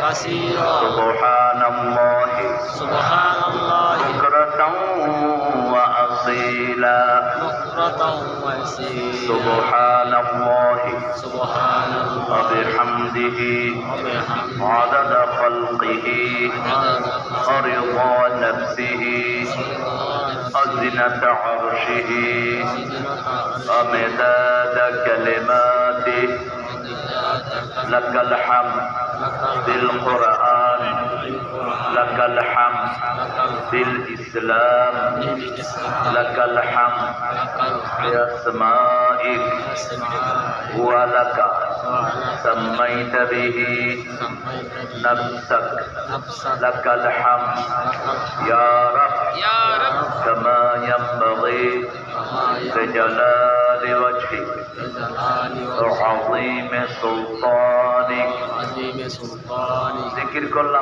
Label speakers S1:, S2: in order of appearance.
S1: كثيرا سبحان الله بكرة وأصيلا سبحان الله وبحمده عدد خلقه ورضا نفسه وزنة عرشه ومداد كلماته لك الحمد بالقرآن لك الحمد بالإسلام لك الحمد بأسمائك ولك سميت به نفسك لك الحمد يا رب كما ينبغي لجلال وجهك وعظيم سلطانك ذكر كل